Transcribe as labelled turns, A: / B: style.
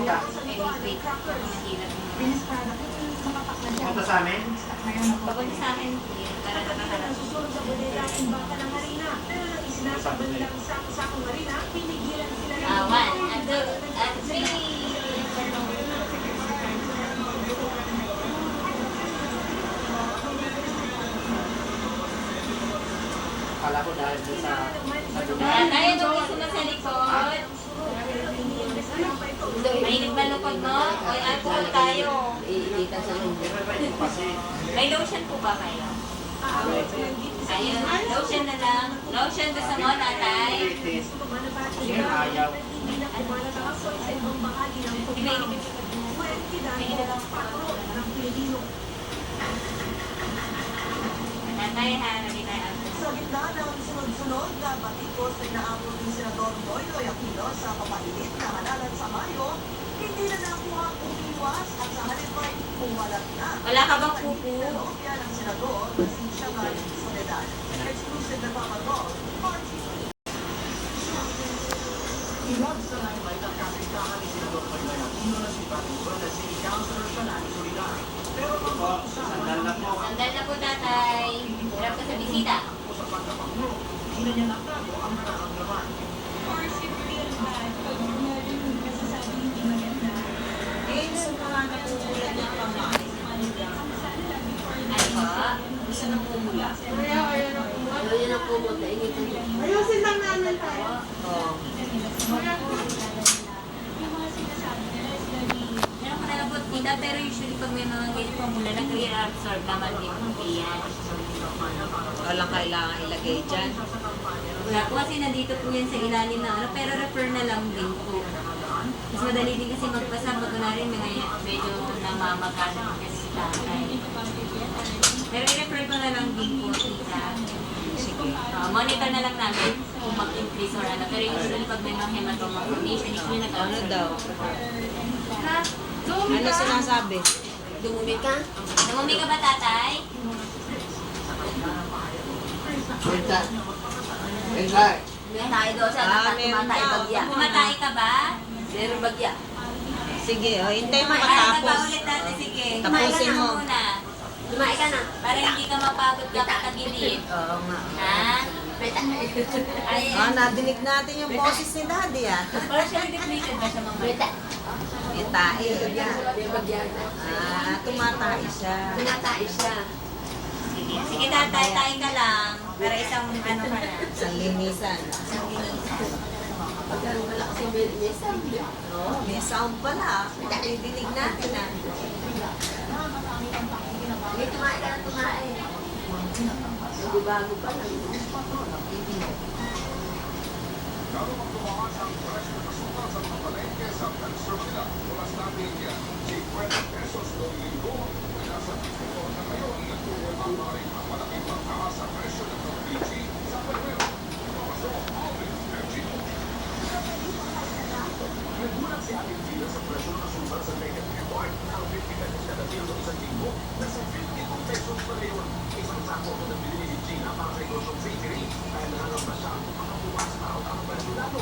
A: Kuya.
B: Wait. Mahirap.
A: Punta sa amin?
B: Papunta sa amin. Para nakaharap.
C: Susunod sa bodega ang baka ng harina. Pero nang isinasabay lang sa harina, pinigilan sila ng
B: 1 and 2 and 3.
A: Kala ko dahil doon sa
B: Ayan, tayo nung gusto na sa likod. Mainit ba lukod mo? O alcohol tayo. May lotion po ba kayo? Ayun, lotion na lang. Lotion gusto mo, tatay?
A: Sige, ayaw.
B: Tatay, ha? Lagi tayo.
D: Sa gitna ng sunod-sunod na batikos na inaabot ni Senador Noynoy Aquino sa papainit na halalan sa Mayo, hindi na nakuha ang umiwas at sa halip ay pumalat na.
B: Wala ka bang pupu?
D: Sa nobya ng Senador na si Shanghai Soledad. Exclusive na papagaw, Party.
E: Ilog sa limelight ang kasintahan ni Senador Noynoy Aquino na si Batikos na si Councilor Shanghai Soledad. Pero
A: Sandal na po.
B: Sandal na po, tatay. Hirap ka sa bisita.
E: sa pagkapangulo, hindi niya natago ang nararamdaman.
B: Ano po?
C: Ayusin lang namin tayo.
B: Meron ko na lang po, tita, pero usually pag may mga ganyan pamula, nag-reabsorb naman din po yan.
F: Walang kailangan ilagay dyan.
B: Wala po kasi nandito po yan sa ilalim na ano, pero refer na lang din po. Mas madali din kasi magpasa pag kunwari medyo namamagana kasi si tatay. Pero i-refer ko na lang din po, tita.
F: Sige.
B: Monitor na lang namin kung mag-increase or ano. Pero usually pag may mga hematoma formation, usually
F: Ano
B: nag-absorb.
F: daw?
B: Ha?
F: Ano sinasabi?
B: Dumumi ka? Dumumi ka ba, tatay?
G: Tayo doon sa
F: meron
G: tumatay
F: daw.
G: bagya.
B: Pumatay ka ba?
G: Meron bagya.
F: Sige, hintay mo
B: Ay,
F: matapos.
B: nagpaulit natin, sige.
F: Tapusin mo.
B: Muna.
G: Lumain ka na.
B: Para hindi ka mapagod ka patagilid.
F: Oo nga.
B: Ha? Ay,
F: Nadinig natin yung boses ni Daddy ah.
B: para siya deflated ba siya mamaya?
F: Itae.
G: May bagya na.
F: Tumatay siya.
G: Tinatay siya.
B: Sige, sige tatay, tayo ka lang. Para isang ano ka na.
F: Sa linisan.
B: Isang linisan.
G: Pagkaroon malakas yung bilisang.
F: Oo, may sound pala. Didinig natin ah.
G: Hindi tumain ka na tumain. Hindi bago pa lang.
E: Nagulat si Aling Gina sa presyo ng asukal sa Naked Report. Ang 50 pesos kada kilo ng isang linggo. Nasa 52 pesos pa ngayon. Isang sako na nabili ni Gina para sa negosyong bakery. Kaya nangangamba siya makabukas araw-araw presyo lalo.